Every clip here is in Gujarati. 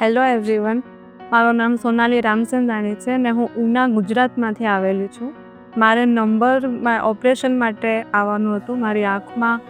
હેલો એવરીવન, મારું નામ સોનાલી રામચંદાણી છે ને હું ઉના ગુજરાતમાંથી આવેલી છું. મારે ઓપરેશન માટે આવવાનું હતું. મારી આંખમાં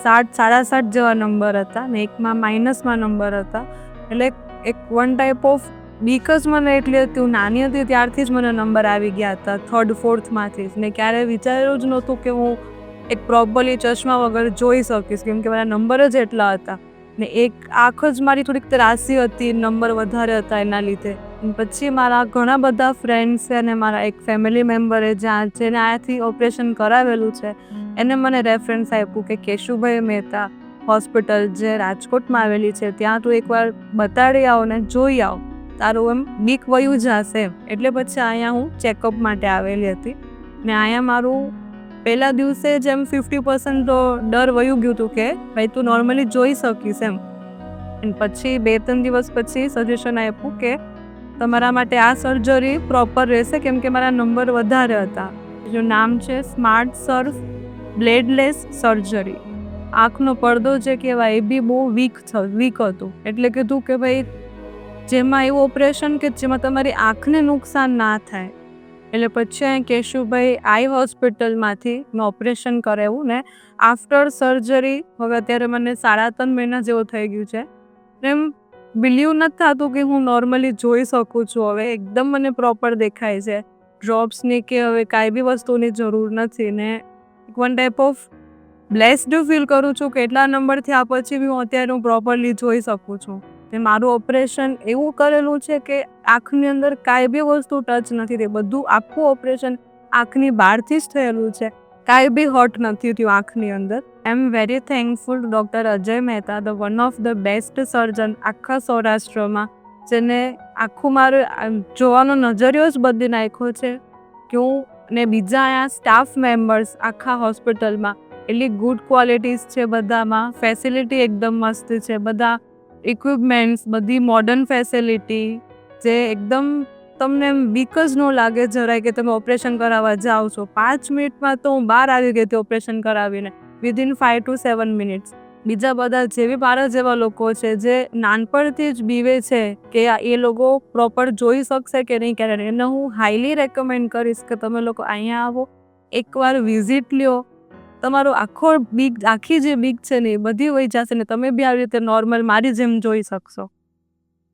7.5 જેવા નંબર હતા ને એકમાં માઇનસમાં નંબર હતા. એટલે એક વન ટાઈપ ઓફ બીક જ મને એટલી હતી. હું નાની હતી ત્યારથી જ મને નંબર આવી ગયા હતા 3rd 4thમાંથી જ ને ક્યારેય વિચાર્યું જ નહોતું કે હું એક પ્રોપરલી ચશ્મા વગર જોઈ શકીશ, કેમ કે મારા નંબર જ એટલા હતા ને એક આંખ જ મારી થોડીક ત્રાસી હતી, નંબર વધારે હતા એના લીધે. પછી મારા ઘણા બધા ફ્રેન્ડ્સ છે અને મારા એક ફેમિલી મેમ્બરે જેને આથી ઓપરેશન કરાવેલું છે એને મને રેફરન્સ આપ્યું કે કેશુભાઈ મહેતા હોસ્પિટલ જે રાજકોટમાં આવેલી છે ત્યાં તું એકવાર બતાડી આવ ને જોઈ આવ, તારું એમ બીક વયું જશે. એટલે પછી અહીંયા હું ચેકઅપ માટે આવેલી હતી ને અહીંયા મારું પહેલા દિવસે જેમ 50% તો ડર વયું ગયું હતું કે ભાઈ તું નોર્મલી જોઈ શકીશ એમ. પછી 2-3 દિવસ પછી સજેશન આપ્યું કે તમારા માટે આ સર્જરી પ્રોપર રહેશે કેમ કે મારા નંબર વધારે હતા. જેનું નામ છે સ્માર્ટ સર્ફ બ્લેડલેસ સર્જરી. આંખનો પડદો જે કહેવાય એ બી બહુ વીક હતું. એટલે કીધું કે ભાઈ જેમાં એવું ઓપરેશન કે જેમાં તમારી આંખને નુકસાન ના થાય. એટલે પછી અહીં કેશુભાઈ આઈ હોસ્પિટલમાંથી મેં ઓપરેશન કરાવ્યું ને આફ્ટર સર્જરી હવે અત્યારે મને 3.5 મહિના જેવું થઈ ગયું છે. એમ બિલીવ નથી થતું કે હું નોર્મલી જોઈ શકું છું. હવે એકદમ મને પ્રોપર દેખાય છે. ડ્રોપ્સની કે હવે કાંઈ બી વસ્તુની જરૂર નથી ને one type of blessed feel કરું છું કે એટલા નંબરથી આ પછી બી હું અત્યારે પ્રોપરલી જોઈ શકું છું. ને મારું ઓપરેશન એવું કરેલું છે કે આંખની અંદર કાંઈ બી વસ્તુ ટચ નથી થઈ. બધું આખું ઓપરેશન આંખની બહારથી જ થયેલું છે. કાંઈ બી હર્ટ નથી થયું આંખની અંદર. I am very thankful doctor Ajay Mehta, the one of the best surgeon આખા સૌરાષ્ટ્રમાં, જેને આખું મારું જોવાનો નજરિયો જ બદલી નાખ્યો છે કે હું ને બીજા અહીંયા સ્ટાફ મેમ્બર્સ આખા હોસ્પિટલમાં એટલી ગુડ ક્વોલિટીઝ છે બધામાં. ફેસિલિટી એકદમ મસ્ત છે. બધા ઇક્વિપમેન્ટ્સ, બધી મોડર્ન ફેસિલિટી જે એકદમ તમને એમ બીક જ ન લાગે જરાય કે તમે ઓપરેશન કરાવવા જાઓ છો. 5 મિનિટમાં તો હું બહાર આવી ગઈ હતી ઓપરેશન કરાવીને, વિધિન 5 to 7 મિનિટ્સ. બીજા બધા જેવી મારા જેવા લોકો છે જે નાનપણથી જ બીવે છે કે એ લોકો પ્રોપર જોઈ શકશે કે નહીં ક્યારે, એને હું હાઈલી રેકમેન્ડ કરીશ કે તમે લોકો અહીંયા આવો, એકવાર વિઝિટ લ્યો. તમારો આખી જે બીક છે ને એ બધી વહી જશે ને તમે બી આવી રીતે નોર્મલ મારી જેમ જોઈ શકશો.